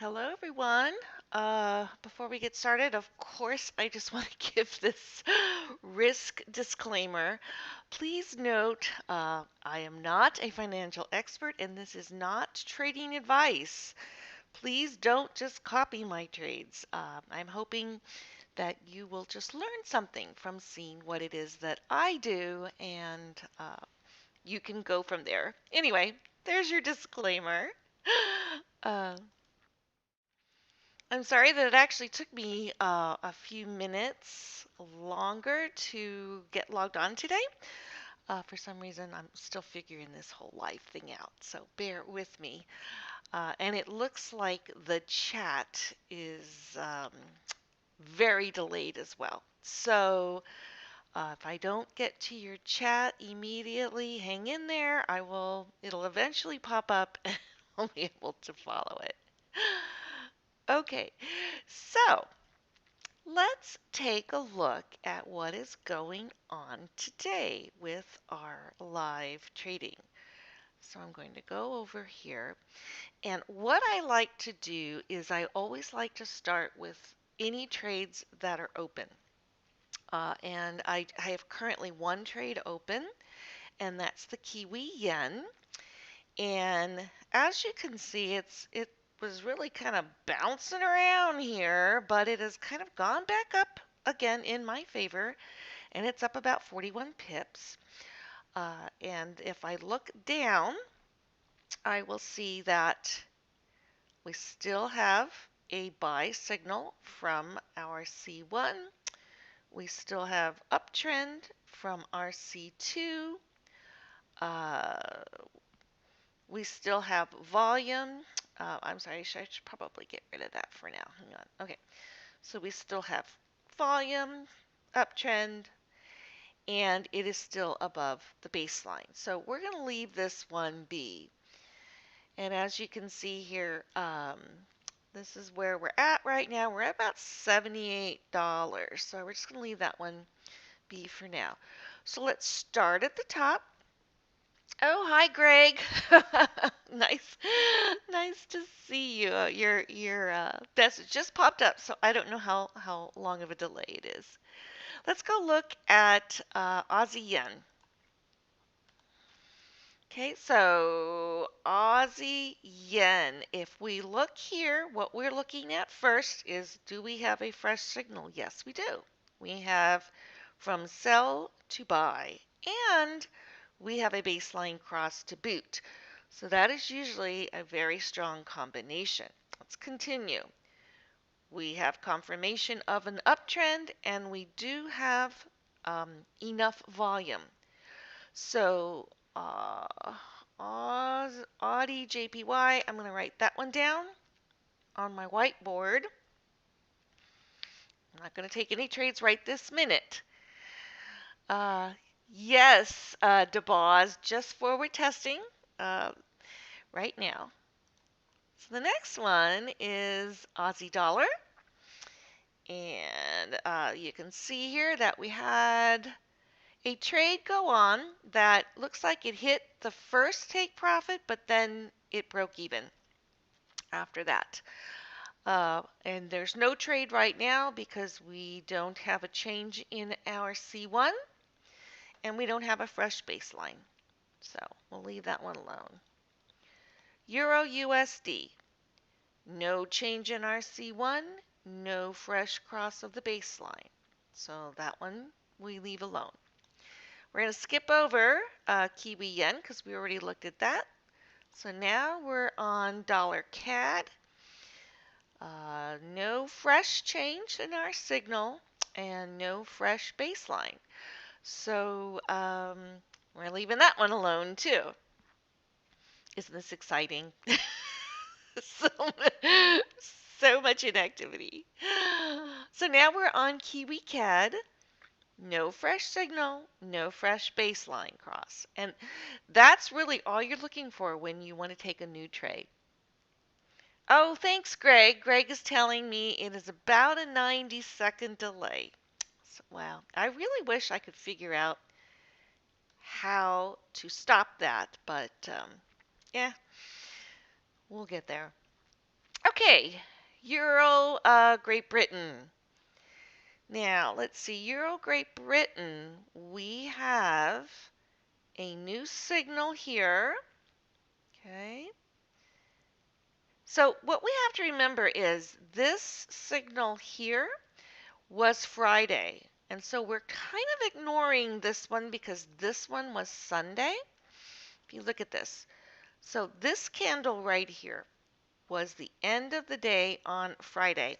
Hello, everyone. Before we get started, of course, I just want to give this risk disclaimer. Please note, I am not a financial expert and this is not trading advice. Please don't just copy my trades. I'm hoping that you will just learn something from seeing what it is that I do and you can go from there. Anyway, there's your disclaimer. Uh, I'm sorry that it actually took me a few minutes longer to get logged on today. For some reason, I'm still figuring this whole live thing out, so bear with me. And it looks like the chat is very delayed as well. So if I don't get to your chat immediately, hang in there. It'll eventually pop up and I'll be able to follow it. Okay, so let's take a look at what is going on today with our live trading. So I'm going to go over here. And what I like to do is I always like to start with any trades that are open. And I have currently one trade open, and that's the Kiwi Yen. And as you can see, it was really kind of bouncing around here, but it has kind of gone back up again in my favor, and it's up about 41 pips. And if I look down, I will see that we still have a buy signal from our C1. We still have uptrend from our C2. Uh, We still have volume. I'm sorry, I should probably get rid of that for now. Hang on. Okay, so we still have volume, uptrend, and it is still above the baseline. So we're going to leave this one be. And as you can see here, this is where we're at right now. We're at about $78. So we're just going to leave that one be for now. So let's start at the top. Oh, hi, Greg. Nice, nice to see you. Your message just popped up, so I don't know how long of a delay it is. Let's go look at Aussie yen. Okay, so Aussie yen. If we look here, what we're looking at first is, do we have a fresh signal? Yes, we do. We have from sell to buy, and we have a baseline cross to boot. So that is usually a very strong combination. Let's continue. We have confirmation of an uptrend, and we do have enough volume. So Audi JPY, I'm going to write that one down on my whiteboard. I'm not going to take any trades right this minute. Uh, yes, DeBoz, just forward testing right now. So the next one is Aussie dollar. And you can see here that we had a trade go on that looks like it hit the first take profit, but then it broke even after that. And there's no trade right now because we don't have a change in our C1 and we don't have a fresh baseline. So we'll leave that one alone. Euro USD. No change in our C1, no fresh cross of the baseline. So that one we leave alone. We're going to skip over Kiwi Yen because we already looked at that. So now we're on dollar CAD. No fresh change in our signal and no fresh baseline. So we're leaving that one alone too. Isn't this exciting? so, so much inactivity. So now we're on Kiwi CAD. No fresh signal, no fresh baseline cross. And that's really all you're looking for when you want to take a new trade. Oh, thanks, Greg. Greg is telling me it is about a 90-second delay. So, wow. I really wish I could figure out how to stop that, but yeah, we'll get there. Okay, Euro Great Britain. Now, let's see, Euro Great Britain, we have a new signal here. Okay. So what we have to remember is this signal here was Friday. And so we're kind of ignoring this one because this one was Sunday. If you look at this. So this candle right here was the end of the day on Friday.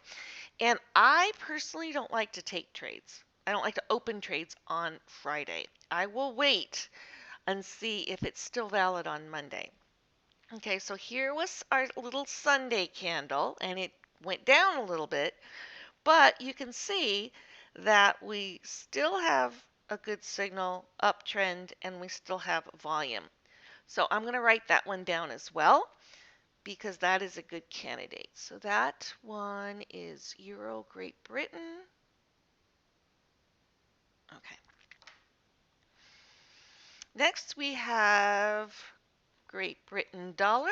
And I personally don't like to take trades. I don't like to open trades on Friday. I will wait and see if it's still valid on Monday. Okay, so here was our little Sunday candle, and it went down a little bit, but you can see that we still have a good signal uptrend and we still have volume. So I'm going to write that one down as well because that is a good candidate. So that one is Euro Great Britain. Okay. Next we have Great Britain dollar.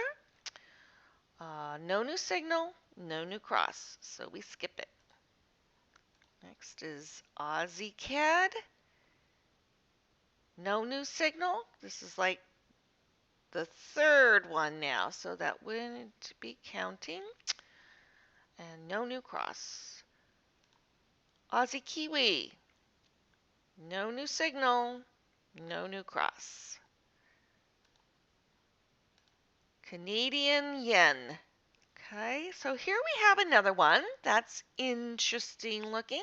No new signal, no new cross, so we skip it. Next is Aussie CAD. No new signal. This is like the third one now, so that wouldn't be counting. And no new cross. Aussie Kiwi. No new signal, no new cross. Canadian yen. Okay, so here we have another one that's interesting looking.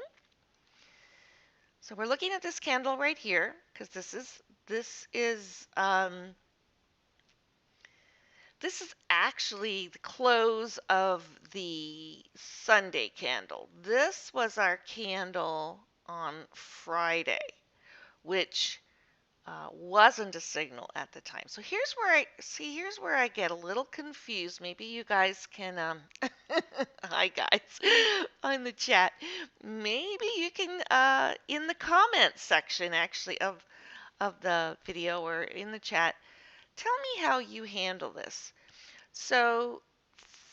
So we're looking at this candle right here because this is actually the close of the Sunday candle. This was our candle on Friday, which wasn't a signal at the time. So here's where I get a little confused. Maybe you guys can hi guys on the chat. Maybe you can in the comments section actually of the video or in the chat, tell me how you handle this. So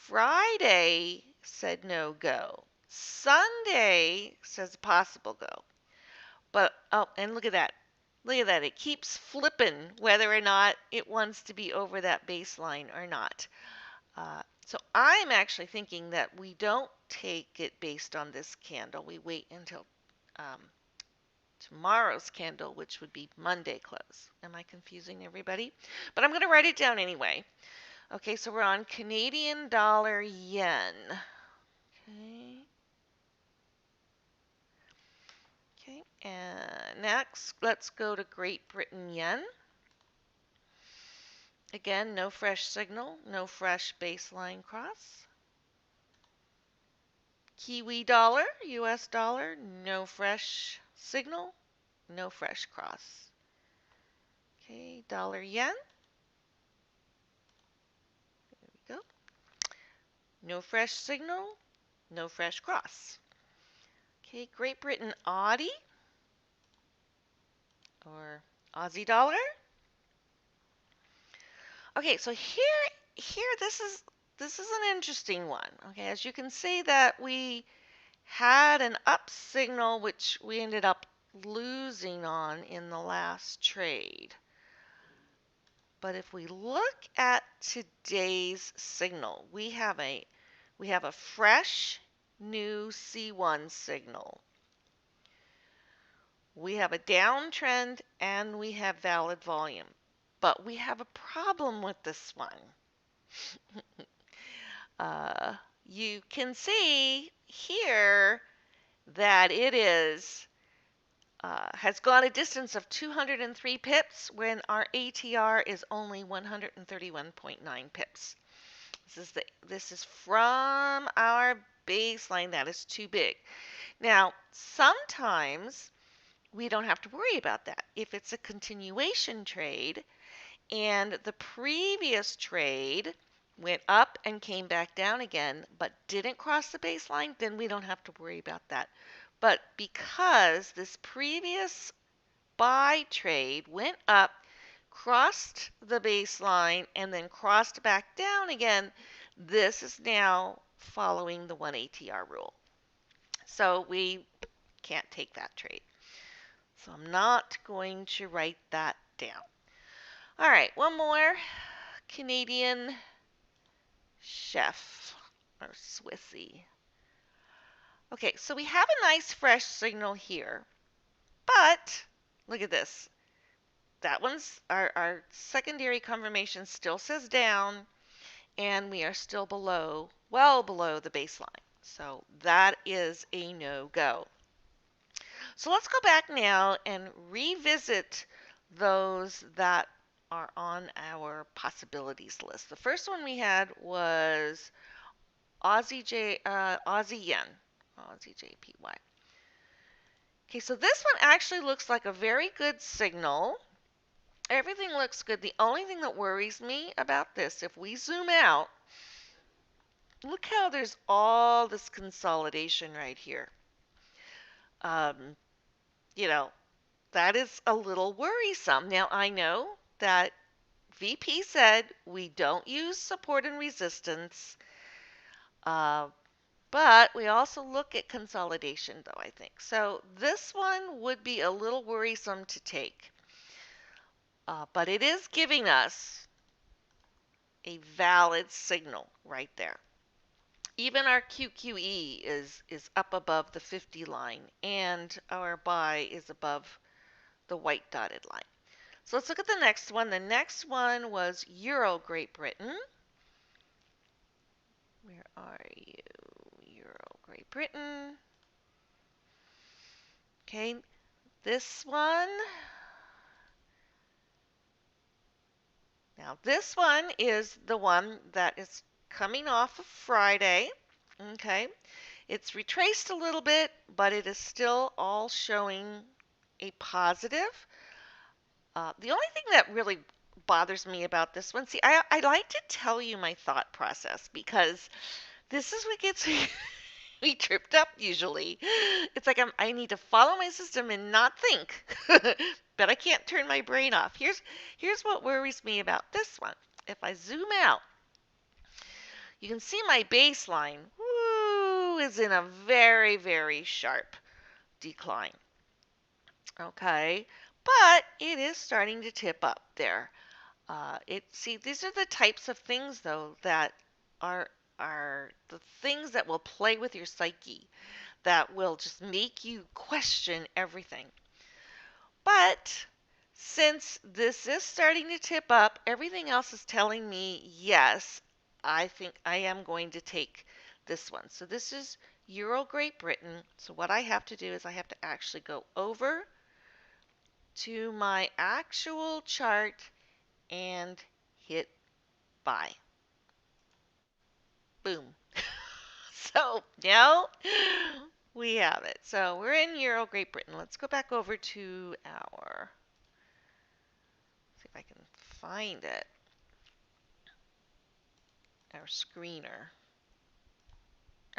Friday said no go. Sunday says possible go. But, oh, and look at that. Look at that. It keeps flipping whether or not it wants to be over that baseline or not. So I'm actually thinking that we don't take it based on this candle. We wait until tomorrow's candle, which would be Monday close. Am I confusing everybody? But I'm going to write it down anyway. Okay, so we're on Canadian dollar yen. Okay. Okay, and next, let's go to Great Britain yen. Again, no fresh signal, no fresh baseline cross. Kiwi dollar, US dollar, no fresh signal, no fresh cross. Okay, dollar yen. There we go. No fresh signal, no fresh cross. Okay, Great Britain Audi or Aussie dollar. Okay, so here this is an interesting one. Okay, as you can see that we had an up signal which we ended up losing on in the last trade. But if we look at today's signal, we have a fresh new C1 signal. We have a downtrend and we have valid volume. But we have a problem with this one. You can see here that it has gone a distance of 203 pips when our ATR is only 131.9 pips. This is from our baseline that is too big. Now, sometimes we don't have to worry about that. If it's a continuation trade and the previous trade went up and came back down again but didn't cross the baseline, then we don't have to worry about that. But because this previous buy trade went up, crossed the baseline, and then crossed back down again, this is now following the 1 ATR rule. So we can't take that trade. So I'm not going to write that down. All right, one more. Canadian chef or Swissy. Okay, so we have a nice fresh signal here, but look at this. That one's our secondary confirmation still says down, and we are still below, well below the baseline. So that is a no-go. So let's go back now and revisit those that are on our possibilities list. The first one we had was Aussie yen, Aussie JPY. Okay, so this one actually looks like a very good signal. Everything looks good. The only thing that worries me about this, if we zoom out, look how there's all this consolidation right here. Um, you know, that is a little worrisome. Now, I know that VP said we don't use support and resistance, uh, but we also look at consolidation, though, I think. So this one would be a little worrisome to take. But it is giving us a valid signal right there. Even our QQE is up above the 50 line, and our buy is above the white dotted line. So let's look at the next one. The next one was Euro Great Britain. Where are you? Euro Great Britain. Okay, this one. Now this one is the one that is coming off of Friday. Okay, it's retraced a little bit, but it is still all showing a positive. The only thing that really bothers me about this one, see, I like to tell you my thought process because this is what gets me tripped up usually. It's like I need to follow my system and not think, but I can't turn my brain off. Here's what worries me about this one. If I zoom out, you can see my baseline, woo, is in a very, very sharp decline. Okay, but it is starting to tip up there. See, these are the types of things though that are are the things that will play with your psyche, that will just make you question everything. But since this is starting to tip up, everything else is telling me yes, I think I am going to take this one. So this is Euro Great Britain. So what I have to do is I have to actually go over to my actual chart and hit buy. Boom. So now we have it. So we're in Euro Great Britain. Let's go back over to our, see if I can find it, our screener.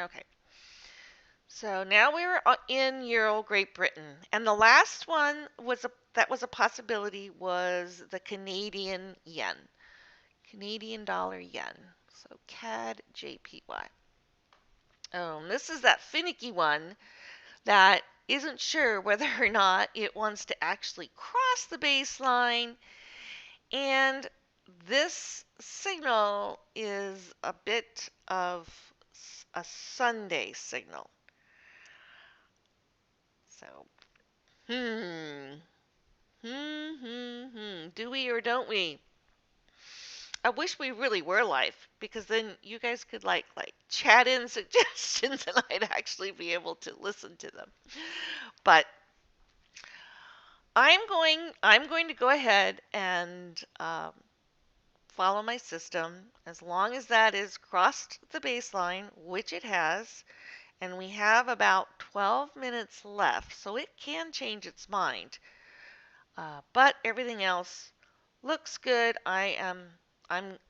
Okay. So now we're in Euro Great Britain. And the last one that was a possibility was the Canadian yen. Canadian dollar yen. So CAD JPY. This is that finicky one that isn't sure whether or not it wants to actually cross the baseline. And this signal is a bit of a Sunday signal. So, do we or don't we? I wish we really were live because then you guys could like chat in suggestions and I'd actually be able to listen to them. But I'm going to go ahead and follow my system as long as that is crossed the baseline, which it has, and we have about 12 minutes left, so it can change its mind. But everything else looks good. I'm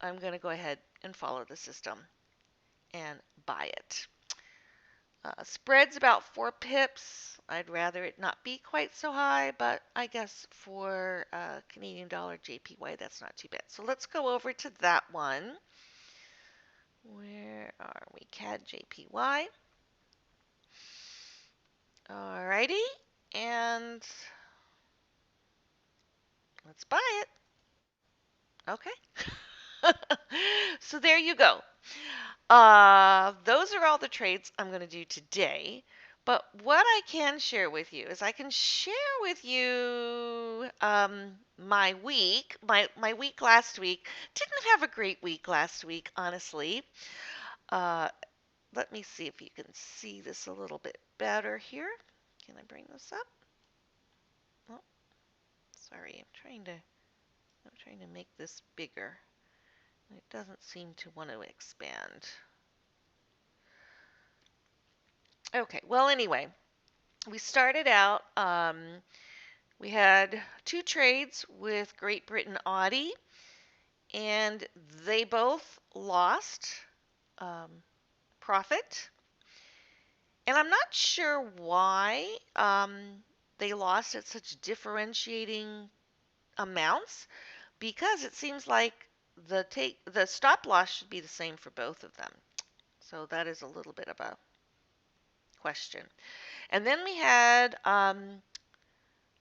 going to go ahead and follow the system and buy it. Spread's about 4 pips. I'd rather it not be quite so high, but I guess for Canadian dollar JPY, that's not too bad. So let's go over to that one. Where are we? CAD JPY. Alrighty, and let's buy it. Okay. So there you go. Those are all the trades I'm going to do today. But what I can share with you is I can share with you my week. My week last week. Didn't have a great week last week, honestly. Uh, Let me see if you can see this a little bit better here. Can I bring this up? Oh, sorry. I'm trying to make this bigger. It doesn't seem to want to expand. Okay, well, anyway, we started out, we had two trades with Great Britain Audi, and they both lost um, profit. And I'm not sure why they lost at such differentiating amounts, because it seems like the stop loss should be the same for both of them. So that is a little bit of a question. And then we had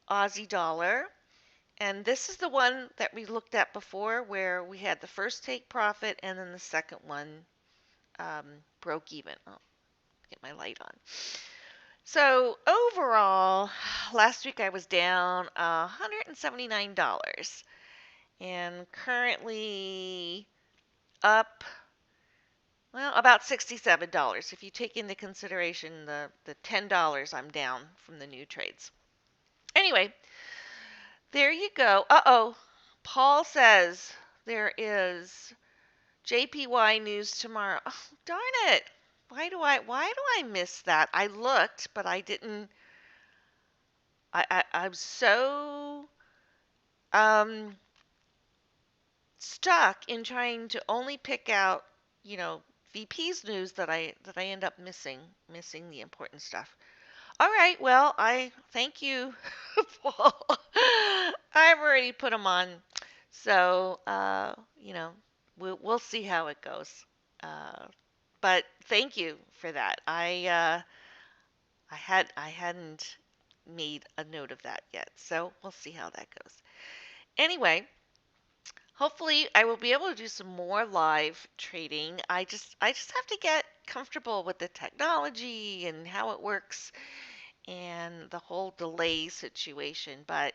Aussie dollar. And this is the one that we looked at before, where we had the first take profit and then the second one broke even. Oh, get my light on. So overall, last week I was down $179 and currently up, well, about $67 if you take into consideration the $10 I'm down from the new trades. Anyway, there you go. Uh-oh. Paul says there is JPY news tomorrow. Oh, darn it. Why do I miss that? I looked, but I didn't. I'm so um stuck in trying to only pick out, you know, VP's news that I end up missing the important stuff. All right, well, I thank you, Paul. I've already put them on, so we'll see how it goes. Uh, but thank you for that. I hadn't made a note of that yet, so we'll see how that goes. Anyway, hopefully I will be able to do some more live trading. I just have to get comfortable with the technology and how it works and the whole delay situation. But